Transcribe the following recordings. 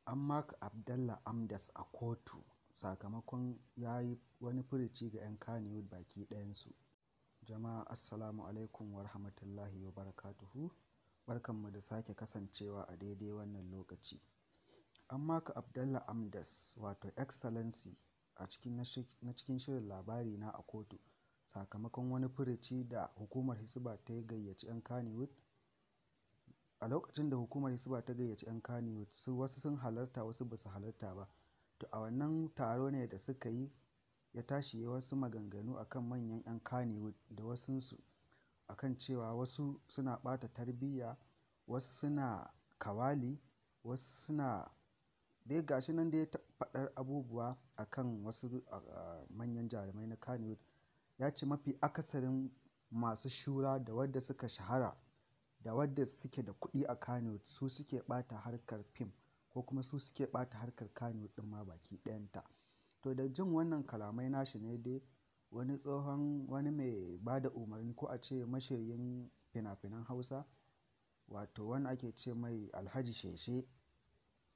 An maka Abdallah Amdas a kotu sakamakon ya yi wani furuci ga 'yan Kannywood baki ɗayansu. Jama'a assalamu alaikum wa rahmatullahi wa barakatuhu. Barkanmu da sake kasancewa a daidai wannan lokaci. An maka Abdallah Amdas wato Excellency a cikin shirin labari na a kotu sakamakon wani furuci da hukumar Hisba ta gayyaci 'yan Kannywood. A lokacin da hukumar Hisba ta gayyaci 'yan Kannywood wasu sun halarta wasu ba su halarta ba. To a wannan taro ne da suka yi ya tashi wasu maganganu akan manyan 'yan Kannywood da wasunsu akan cewa wasu suna ɓata tarbiyya, wasu suna kawali, wasu suna dai gashi nan dai faɗar abubuwa akan wasu manyan jarumai na Kannywood. Ya ce mafi akasarin masu shura da wadda suka shahara da wadda suke da kuɗi a Kannywood su suke ɓata harkar fim ko kuma su suke ɓata harkar Kannywood ɗin ma baki ɗayanta. To da jin wannan kalamai nashi ne dai wani tsohon wani mai ba da umarni ko a ce mashiryin fina-finan Hausa wato wanda ake ce mai Alhaji Sheshe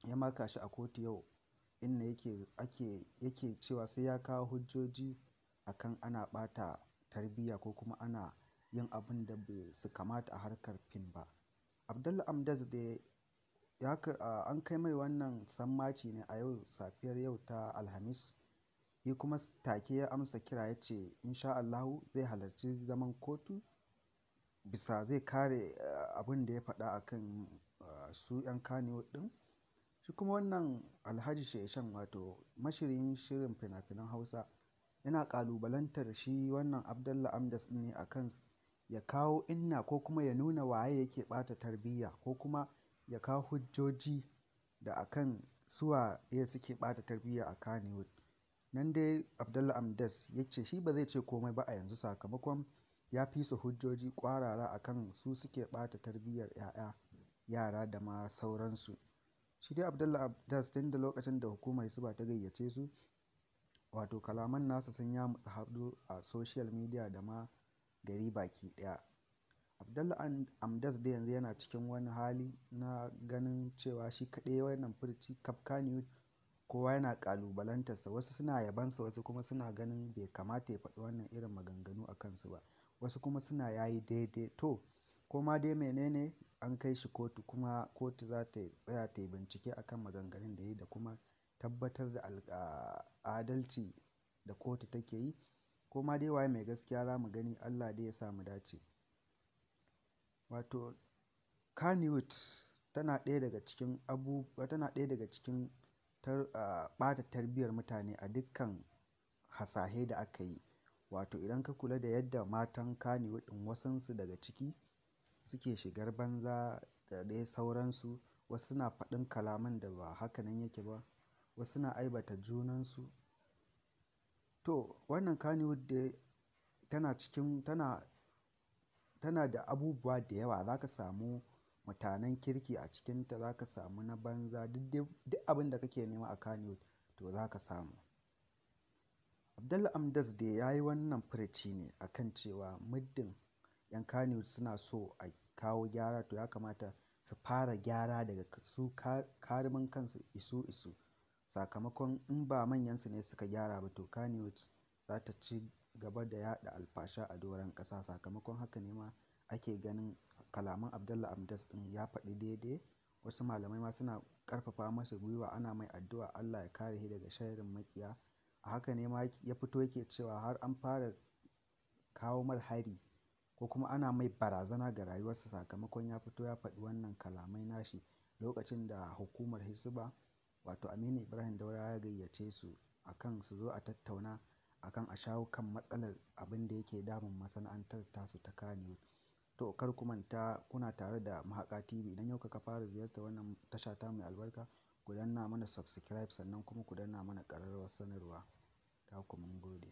ya maka shi a kotu yau inda yake cewa sai ya kawo hujjoji akan ana ɓata tarbiyya ko kuma ana yin abin da bai su kamata a harkar fim ba. Abdallah Amdas da an kai mai wannan sammaci ne a yau safiyar yau ta Alhamis. Yi kuma take ya amsa kira ya ce insha Allahu zai halarci zaman kotu bisa zai kare abin da ya faɗa akan su 'yan Kannywood ɗin. Shi kuma wannan Alhaji Sheshen wato mashirin shirin fina-finan Hausa yana ƙalubalantar shi wannan Abdallah Amdas ɗin ne akan ya kawo inna ko kuma ya nuna waye yake ɓata tarbiyya ko kuma ya kawo hujjoji da akan suwa ya suke ɓata tarbiyya a Kannywood. Nan dai Abdallah Amdas ya ce shi ba zai ce komai ba a yanzu sakamakon ya fi su hujjoji ƙwarara akan su suke ɓata tarbiyyar yara da ma sauransu. Shi dai Abdallah Amdas tun da lokacin da hukumar Hisba ta gayyace su wato kalaman nasa sun ya haɗu a social media da ma gari baki ɗaya. Abdallah Amdas da yanzu yana cikin wani hali na ganin cewa shi kaɗai wannan furci kaf Kannywood kowa yana ƙalubalantarsa, wasu suna yabansa wasu kuma suna ganin bai kamata ya faɗi wannan irin maganganu a kansu ba, wasu kuma suna yayi daidai. To koma dai menene an kai shi kotu kuma kotu za ta tsaya ta yi bincike akan maganganun da ya yi da kuma tabbatar da adalci da kotu take yi. Koma dai waye mai gaskiya za mu gani, Allah dai ya sa mu dace. Wato Kannywood tana ɗaya daga cikin ɓata tarbiyyar mutane a dukkan hasashe da aka yi. Wato idan ka kula da yadda matan Kannywood ɗin wasansu daga ciki suke shigar banza da dai sauransu, wasu suna faɗin kalaman da ba haka nan yake ba, wasu suna aibata junansu. To wannan Kannywood dai tana da abubuwa da yawa. Za ka samu mutanen kirki a cikinta, za ka samu na banza, duk abin da kake nema a Kannywood to za ka samu. Abdallah Amdas dai ya yi wannan furuci ne akan cewa muddin 'yan Kannywood suna so a kawo gyara to ya kamata su fara gyara daga su karumin kansu isu sakamakon in ba manyansu ne suka gyara ba to Kannywood za ta ci gaba da yada alfasha a doron ƙasa. Sakamakon haka ne ma ake ganin kalaman Abdallah Amdas ɗin ya faɗi daidai. Wasu malamai ma suna ƙarfafa masa gwiwa ana mai addu'a Allah ya kare shi daga sharrin maƙiya. A haka ne ma ya fito yake cewa har an fara kawo mar hari ko kuma ana mai barazana ga rayuwarsa sakamakon ya fito ya faɗi wannan kalamai nashi lokacin da hukumar Hisba wato Aminu Ibrahim Daurawa ya gayyace su akan su zo a tattauna akan a shawo kan matsalar abin da yake damun masana'antar tasu ta Kannywood. To kar ku manta kuna tare da Mahaƙa TV. Idan yau ka fara ziyartar wannan tasha ta mai albarka ku danna mana subscribe sannan kuma ku danna mana ƙararrawar sanarwa. Ta ku mun gode.